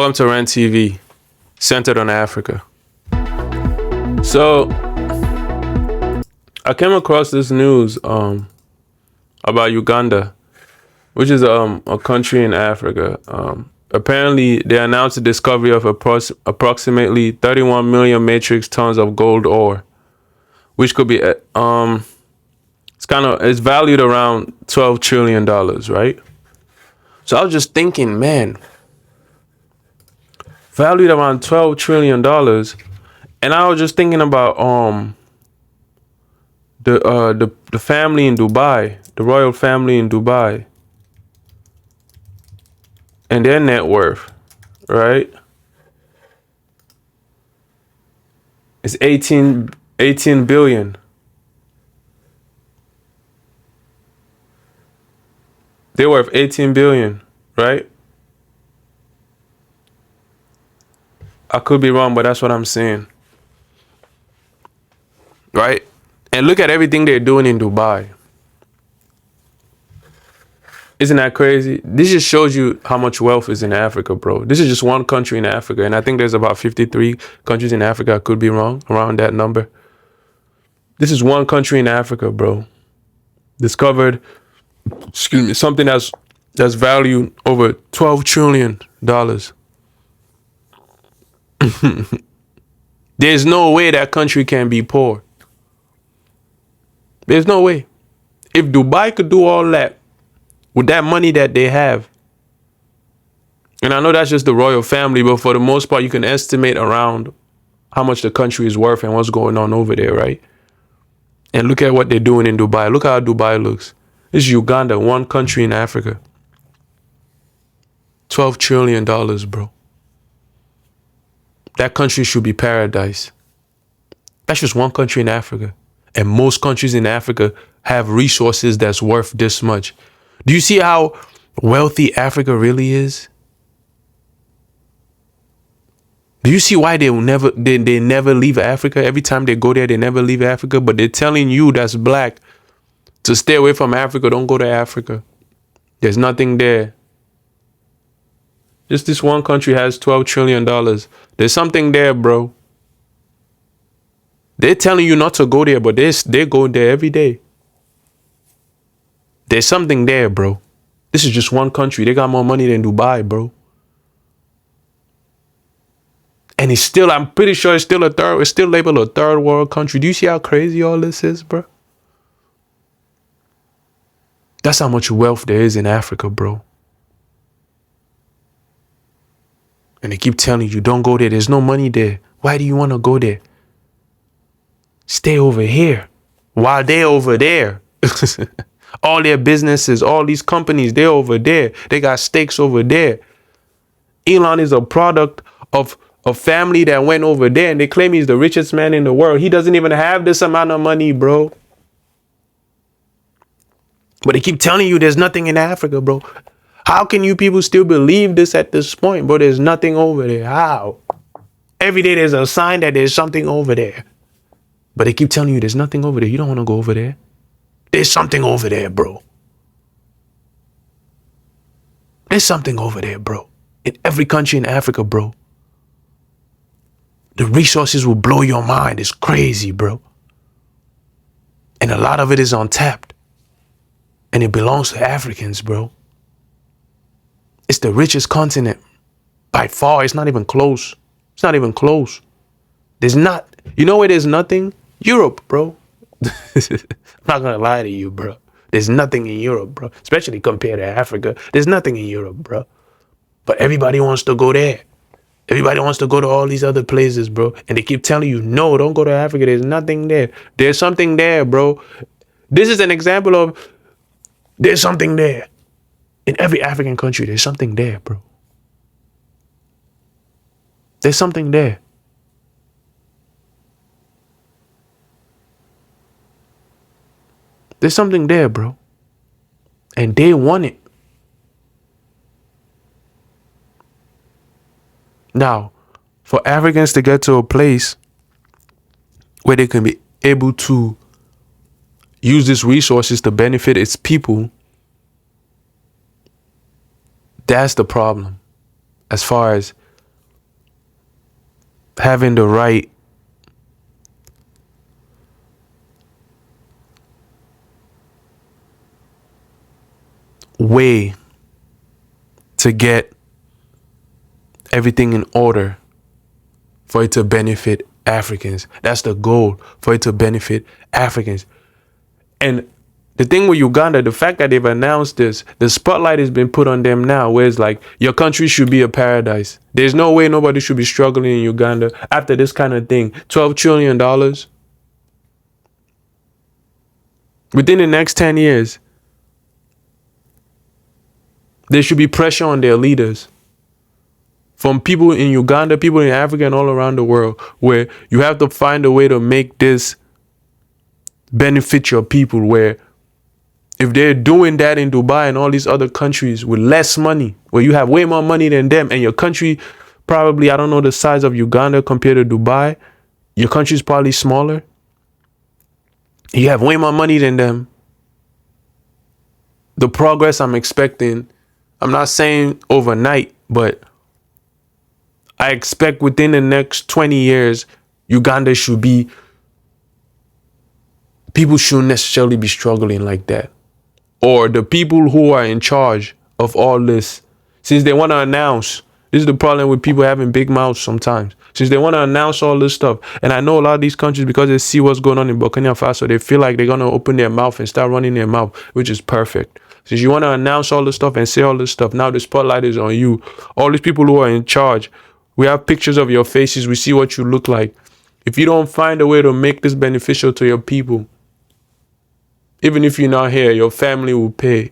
Welcome to Rent TV, centered on Africa. So, I came across this news about Uganda, which is a country in Africa. Apparently, they announced the discovery of approximately 31 million metric tons of gold ore, which could be it's valued around $12 trillion, right? So I was just thinking, man, valued around $12 trillion. And I was just thinking about the family in Dubai, the royal family in Dubai, and their net worth, right? It's 18 billion. They're worth 18 billion, right? I could be wrong, but that's what I'm saying. Right? And look at everything they're doing in Dubai. Isn't that crazy? This just shows you how much wealth is in Africa, bro. This is just one country in Africa. And I think there's about 53 countries in Africa. I could be wrong, around that number. This is one country in Africa, bro. Discovered, something that's valued over $12 trillion. There's no way that country can be poor. There's no way. If Dubai could do all that with that money that they have, and I know that's just the royal family, but for the most part, you can estimate around how much the country is worth and what's going on over there, right? And look at what they're doing in Dubai. Look how Dubai looks. This is Uganda, one country in Africa. $12 trillion, bro. That country should be paradise. That's just one country in Africa. And most countries in Africa have resources that's worth this much. Do you see how wealthy Africa really is? Do you see why they never leave Africa? Every time they go there, they never leave Africa. But they're telling you that's black to stay away from Africa. Don't go to Africa. There's nothing there. Just this one country has $12 trillion. There's something there, bro. They're telling you not to go there, but they go there every day. There's something there, bro. This is just one country. They got more money than Dubai, bro. And it's still, I'm pretty sure it's still labeled a third world country. Do you see how crazy all this is, bro? That's how much wealth there is in Africa, bro. And they keep telling you, don't go there. There's no money there. Why do you want to go there? Stay over here while they're over there. All their businesses, all these companies, they're over there. They got stakes over there. Elon is a product of a family that went over there, and they claim he's the richest man in the world. He doesn't even have this amount of money, bro. But they keep telling you there's nothing in Africa, bro. How can you people still believe this at this point, bro? There's nothing over there. How? Every day there's a sign that there's something over there. But they keep telling you there's nothing over there. You don't want to go over there. There's something over there, bro. There's something over there, bro. In every country in Africa, bro. The resources will blow your mind. It's crazy, bro. And a lot of it is untapped. And it belongs to Africans, bro. It's the richest continent. By far, it's not even close. It's not even close. There's not. You know where there's nothing? Europe, bro. I'm not going to lie to you, bro. There's nothing in Europe, bro. Especially compared to Africa. There's nothing in Europe, bro. But everybody wants to go there. Everybody wants to go to all these other places, bro. And they keep telling you, no, don't go to Africa. There's nothing there. There's something there, bro. This is an example of there's something there. In every African country, there's something there, bro. There's something there. There's something there, bro. And they want it. Now, for Africans to get to a place where they can be able to use these resources to benefit its people, that's the problem. As far as having the right way to get everything in order for it to benefit Africans. That's the goal, for it to benefit Africans. And the thing with Uganda, the fact that they've announced this, the spotlight has been put on them now, where it's like, your country should be a paradise. There's no way nobody should be struggling in Uganda after this kind of thing. $12 trillion within the next 10 years. There should be pressure on their leaders, from people in Uganda, people in Africa, and all around the world, where you have to find a way to make this benefit your people, where if they're doing that in Dubai and all these other countries with less money, where you have way more money than them, and your country probably, I don't know the size of Uganda compared to Dubai, your country's probably smaller. You have way more money than them. The progress I'm expecting, I'm not saying overnight, but I expect within the next 20 years, Uganda should be, people shouldn't necessarily be struggling like that. Or the people who are in charge of all this, since they want to announce, this is the problem with people having big mouths sometimes. Since they want to announce all this stuff, and I know a lot of these countries, because they see what's going on in Burkina Faso, they feel like they're going to open their mouth and start running their mouth, which is perfect. Since you want to announce all this stuff and say all this stuff, now the spotlight is on you. All these people who are in charge, we have pictures of your faces. We see what you look like. If you don't find a way to make this beneficial to your people, even if you're not here, your family will pay.